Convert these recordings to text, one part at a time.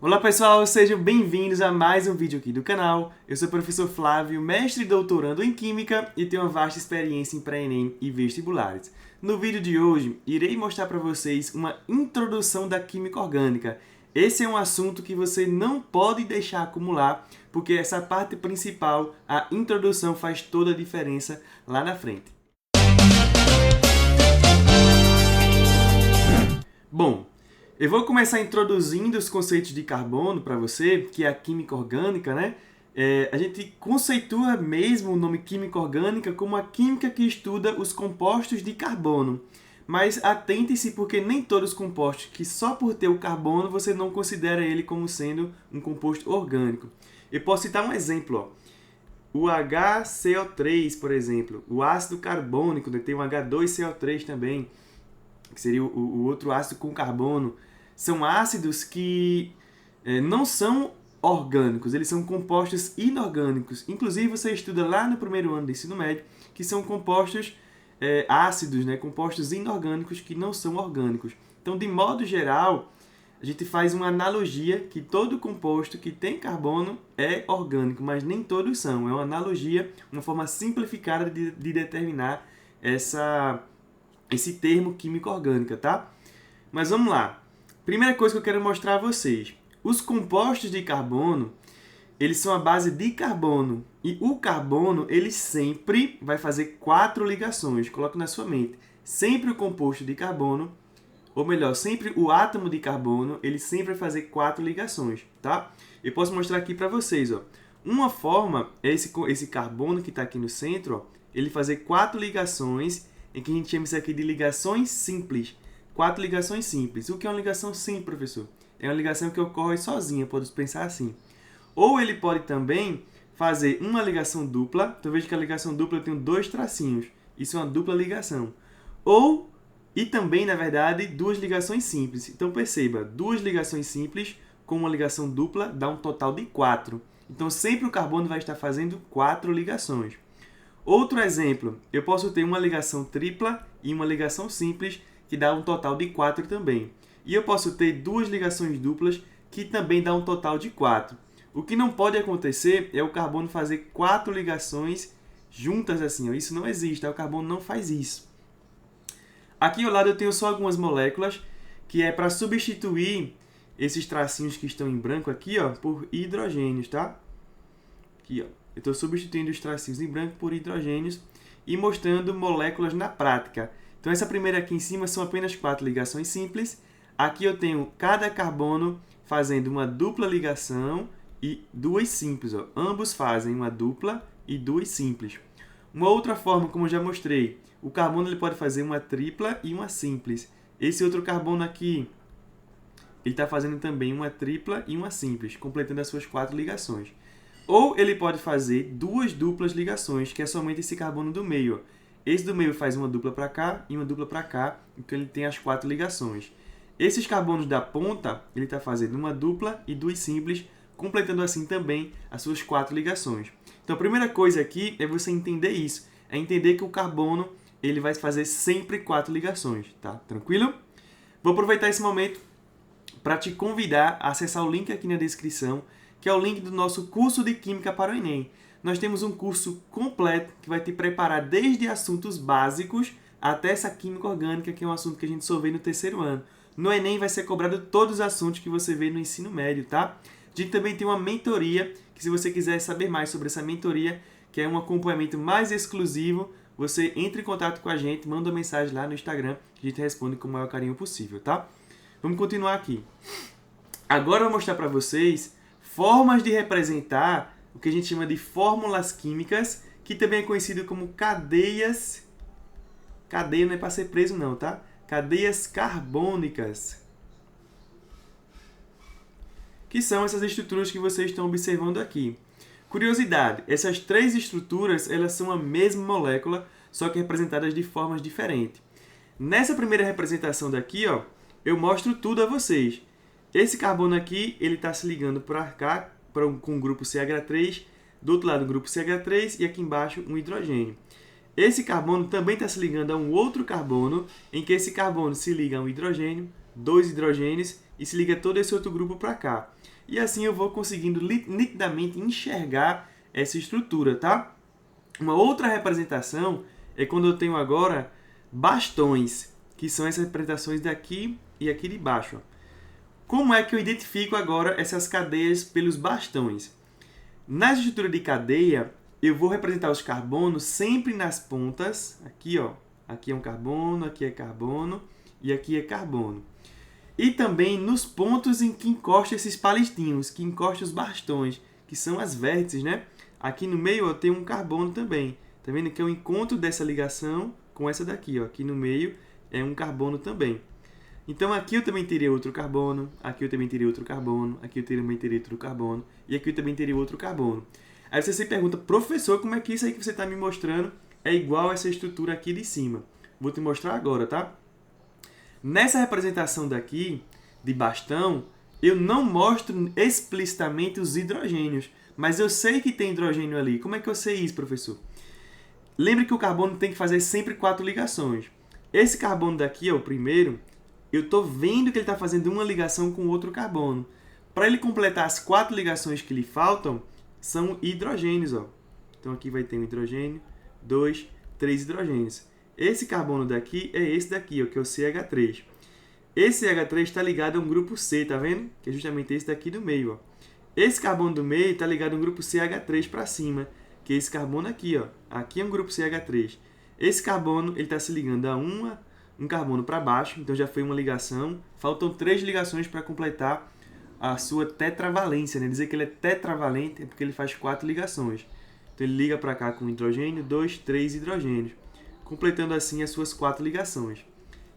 Olá pessoal, sejam bem-vindos a mais um vídeo aqui do canal. Eu sou o professor Flávio, mestre e doutorando em Química e tenho uma vasta experiência em pré-ENEM e vestibulares. No vídeo de hoje, irei mostrar para vocês uma introdução da química orgânica. Esse é um assunto que você não pode deixar acumular, porque essa parte principal, a introdução, faz toda a diferença lá na frente. Bom, eu vou começar introduzindo os conceitos de carbono para você, que é a química orgânica, né? A gente conceitua mesmo o nome química orgânica como a química que estuda os compostos de carbono. Mas atente-se porque nem todos os compostos que só por ter o carbono você não considera ele como sendo um composto orgânico. Eu posso citar um exemplo, ó. O HCO3, por exemplo, o ácido carbônico, né? Tem o H2CO3 também, que seria o outro ácido com carbono. São ácidos que não são orgânicos, eles são compostos inorgânicos. Inclusive, você estuda lá no primeiro ano do ensino médio, que são compostos ácidos, né? Compostos inorgânicos que não são orgânicos. Então, de modo geral, a gente faz uma analogia que todo composto que tem carbono é orgânico, mas nem todos são. É uma analogia, uma forma simplificada de determinar esse termo química orgânica, tá? Mas vamos lá. Primeira coisa que eu quero mostrar a vocês. Os compostos de carbono, eles são a base de carbono. E o carbono, ele sempre vai fazer 4 ligações. Coloque na sua mente. Sempre o composto de carbono, ou melhor, sempre o átomo de carbono, ele sempre vai fazer 4 ligações, tá? Eu posso mostrar aqui para vocês, ó. Uma forma é esse carbono que está aqui no centro, ó, ele fazer 4 ligações, em que a gente chama isso aqui de ligações simples. 4 ligações simples. O que é uma ligação simples, professor? É uma ligação que ocorre sozinha, pode pensar assim. Ou ele pode também fazer uma ligação dupla. Então veja que a ligação dupla tem 2 tracinhos. Isso é uma dupla ligação. E também, na verdade, 2 ligações simples. Então perceba, 2 ligações simples com uma ligação dupla dá um total de 4. Então sempre o carbono vai estar fazendo 4 ligações. Outro exemplo, eu posso ter uma ligação tripla e uma ligação simples, que dá um total de 4 também. E eu posso ter 2 ligações duplas, que também dá um total de 4. O que não pode acontecer é o carbono fazer 4 ligações juntas assim. Ó. Isso não existe, o carbono não faz isso. Aqui ao lado eu tenho só algumas moléculas, que é para substituir esses tracinhos que estão em branco aqui, ó, por hidrogênios, tá? Aqui, ó. Eu estou substituindo os tracinhos em branco por hidrogênios e mostrando moléculas na prática. Então, essa primeira aqui em cima são apenas 4 ligações simples. Aqui eu tenho cada carbono fazendo uma dupla ligação e 2 simples. Ó. Ambos fazem uma dupla e 2 simples. Uma outra forma, como eu já mostrei, o carbono ele pode fazer uma tripla e uma simples. Esse outro carbono aqui, ele está fazendo também uma tripla e uma simples, completando as suas 4 ligações. Ou ele pode fazer 2 duplas ligações, que é somente esse carbono do meio. Ó. Esse do meio faz uma dupla para cá e uma dupla para cá, então ele tem as 4 ligações. Esses carbonos da ponta, ele está fazendo uma dupla e 2 simples, completando assim também as suas 4 ligações. Então a primeira coisa aqui é você entender isso, é entender que o carbono ele vai fazer sempre 4 ligações, tá? Tranquilo? Vou aproveitar esse momento para te convidar a acessar o link aqui na descrição, que é o link do nosso curso de Química para o Enem. Nós temos um curso completo que vai te preparar desde assuntos básicos até essa química orgânica, que é um assunto que a gente só vê no terceiro ano. No Enem vai ser cobrado todos os assuntos que você vê no ensino médio, tá? A gente também tem uma mentoria, que se você quiser saber mais sobre essa mentoria, que é um acompanhamento mais exclusivo, você entra em contato com a gente, manda uma mensagem lá no Instagram, que a gente responde com o maior carinho possível, tá? Vamos continuar aqui. Agora eu vou mostrar para vocês formas de representar o que a gente chama de fórmulas químicas, que também é conhecido como cadeias. Cadeia não é para ser preso não, tá? Cadeias carbônicas. Que são essas estruturas que vocês estão observando aqui. Curiosidade, essas 3 estruturas, elas são a mesma molécula, só que representadas de formas diferentes. Nessa primeira representação daqui, ó, eu mostro tudo a vocês. Esse carbono aqui, ele está se ligando para cá, com o grupo CH3, do outro lado o grupo CH3 e aqui embaixo um hidrogênio. Esse carbono também está se ligando a um outro carbono, em que esse carbono se liga a um hidrogênio, 2 hidrogênios e se liga todo esse outro grupo para cá. E assim eu vou conseguindo nitidamente enxergar essa estrutura, tá? Uma outra representação é quando eu tenho agora bastões, que são essas representações daqui e aqui de baixo. Como é que eu identifico agora essas cadeias pelos bastões? Na estrutura de cadeia, eu vou representar os carbonos sempre nas pontas. Aqui, ó, aqui é um carbono, aqui é carbono e aqui é carbono. E também nos pontos em que encosta esses palitinhos, que encosta os bastões, que são as vértices, né? Aqui no meio eu tenho um carbono também. Tá vendo que é o encontro dessa ligação com essa daqui, ó. Aqui no meio é um carbono também. Então aqui eu também teria outro carbono, aqui eu também teria outro carbono, aqui eu também teria outro carbono, e aqui eu também teria outro carbono. Aí você se pergunta, professor, como é que isso aí que você está me mostrando é igual a essa estrutura aqui de cima? Vou te mostrar agora, tá? Nessa representação daqui, de bastão, eu não mostro explicitamente os hidrogênios, mas eu sei que tem hidrogênio ali. Como é que eu sei isso, professor? Lembre que o carbono tem que fazer sempre 4 ligações. Esse carbono daqui, ó, o primeiro, eu estou vendo que ele está fazendo uma ligação com outro carbono. Para ele completar as 4 ligações que lhe faltam, são hidrogênios. Ó. Então aqui vai ter um hidrogênio, 2, 3 hidrogênios. Esse carbono daqui é esse daqui, ó, que é o CH3. Esse CH3 está ligado a um grupo C, tá vendo? Que é justamente esse daqui do meio. Ó. Esse carbono do meio está ligado a um grupo CH3 para cima, que é esse carbono aqui. Ó. Aqui é um grupo CH3. Esse carbono está se ligando a um carbono para baixo, então já foi uma ligação. Faltam 3 ligações para completar a sua tetravalência. Né? Dizer que ele é tetravalente é porque ele faz 4 ligações. Então ele liga para cá com hidrogênio, 2, 3 hidrogênios, completando assim as suas 4 ligações,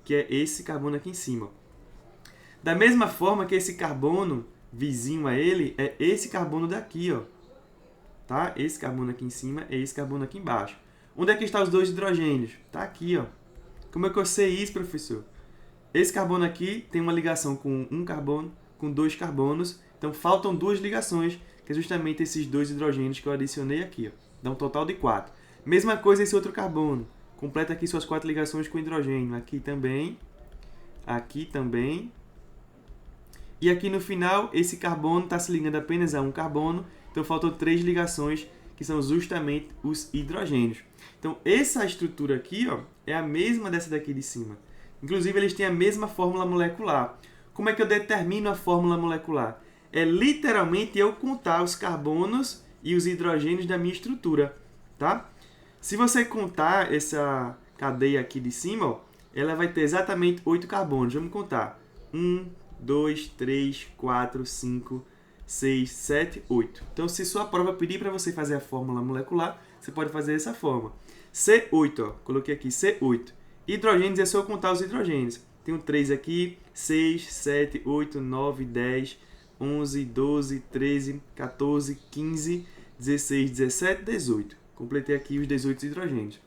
que é esse carbono aqui em cima. Da mesma forma que esse carbono vizinho a ele é esse carbono daqui, ó. Tá? Esse carbono aqui em cima é esse carbono aqui embaixo. Onde é que estão os 2 hidrogênios? Tá aqui, ó. Como é que eu sei isso, professor? Esse carbono aqui tem uma ligação com um carbono, com 2 carbonos. Então, faltam 2 ligações, que é justamente esses 2 hidrogênios que eu adicionei aqui. Ó. Dá um total de 4. Mesma coisa esse outro carbono. Completa aqui suas 4 ligações com hidrogênio. Aqui também. Aqui também. E aqui no final, esse carbono está se ligando apenas a um carbono. Então, faltam 3 ligações, que são justamente os hidrogênios. Então, essa estrutura aqui, ó, é a mesma dessa daqui de cima. Inclusive, eles têm a mesma fórmula molecular. Como é que eu determino a fórmula molecular? É literalmente eu contar os carbonos e os hidrogênios da minha estrutura, tá? Se você contar essa cadeia aqui de cima, ó, ela vai ter exatamente 8 carbonos. Vamos contar. 1, 2, 3, 4, 5, 6, 7, 8. Então, se sua prova pedir para você fazer a fórmula molecular, você pode fazer dessa forma. C8, ó, coloquei aqui C8. Hidrogênios é só eu contar os hidrogênios. Tenho 3 aqui, 6, 7, 8, 9, 10, 11, 12, 13, 14, 15, 16, 17, 18. Completei aqui os 18 hidrogênios.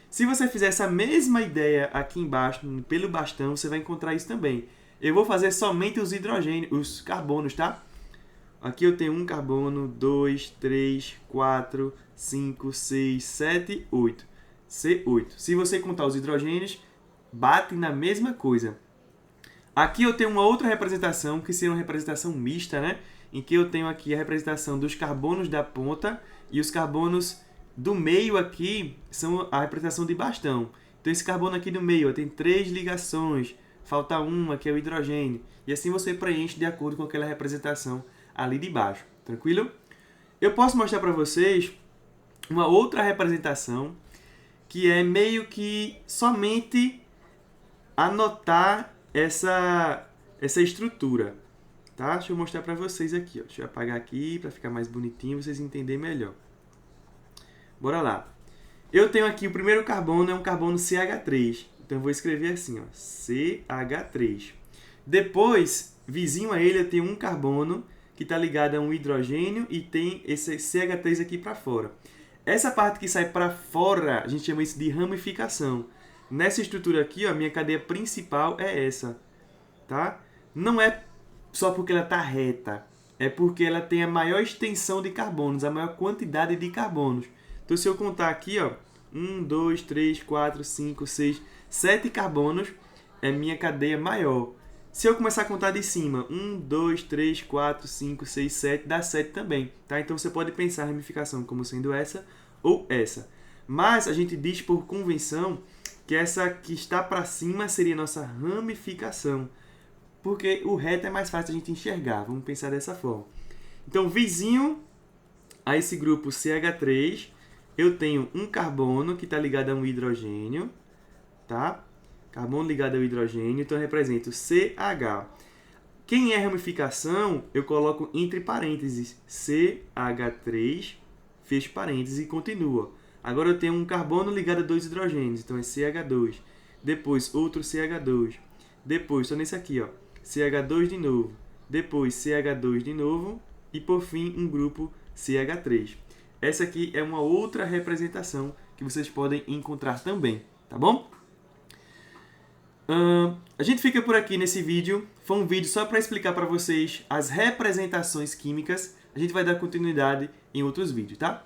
Se você fizer essa mesma ideia aqui embaixo, pelo bastão, você vai encontrar isso também. Eu vou fazer somente os hidrogênios, os carbonos, tá? Aqui eu tenho um carbono, 2, 3, 4, 5, 6, 7, 8. C8. Se você contar os hidrogênios, bate na mesma coisa. Aqui eu tenho uma outra representação, que seria uma representação mista, né? Em que eu tenho aqui a representação dos carbonos da ponta e os carbonos do meio aqui são a representação de bastão. Então esse carbono aqui do meio ó, tem 3 ligações, falta uma que é o hidrogênio. E assim você preenche de acordo com aquela representação ali de baixo. Tranquilo? Eu posso mostrar para vocês uma outra representação que é meio que somente anotar essa estrutura. Tá? Deixa eu mostrar para vocês aqui. Ó. Deixa eu apagar aqui para ficar mais bonitinho e vocês entenderem melhor. Bora lá. Eu tenho aqui o primeiro carbono, é um carbono CH3. Então eu vou escrever assim, ó, CH3. Depois, vizinho a ele, eu tenho um carbono que está ligado a um hidrogênio e tem esse CH3 aqui para fora. Essa parte que sai para fora, a gente chama isso de ramificação. Nessa estrutura aqui, ó, a minha cadeia principal é essa, tá? Não é só porque ela está reta, é porque ela tem a maior extensão de carbonos, a maior quantidade de carbonos. Então, se eu contar aqui, ó, 1, 2, 3, 4, 5, 6, 7 carbonos, é minha cadeia maior. Se eu começar a contar de cima, 1, 2, 3, 4, 5, 6, 7, dá 7 também, tá? Então você pode pensar a ramificação como sendo essa ou essa. Mas a gente diz por convenção que essa que está para cima seria a nossa ramificação, porque o reto é mais fácil a gente enxergar, vamos pensar dessa forma. Então, vizinho a esse grupo CH3, eu tenho um carbono que está ligado a um hidrogênio, tá? Carbono ligado ao hidrogênio, então eu represento CH. Quem é ramificação, eu coloco entre parênteses CH3, fecho parênteses e continua. Agora eu tenho um carbono ligado a dois hidrogênios, então é CH2. Depois outro CH2. Depois, estou nesse aqui, ó, CH2 de novo. Depois CH2 de novo. E por fim, um grupo CH3. Essa aqui é uma outra representação que vocês podem encontrar também, tá bom? A gente fica por aqui nesse vídeo. Foi um vídeo só para explicar para vocês as representações químicas. A gente vai dar continuidade em outros vídeos, tá?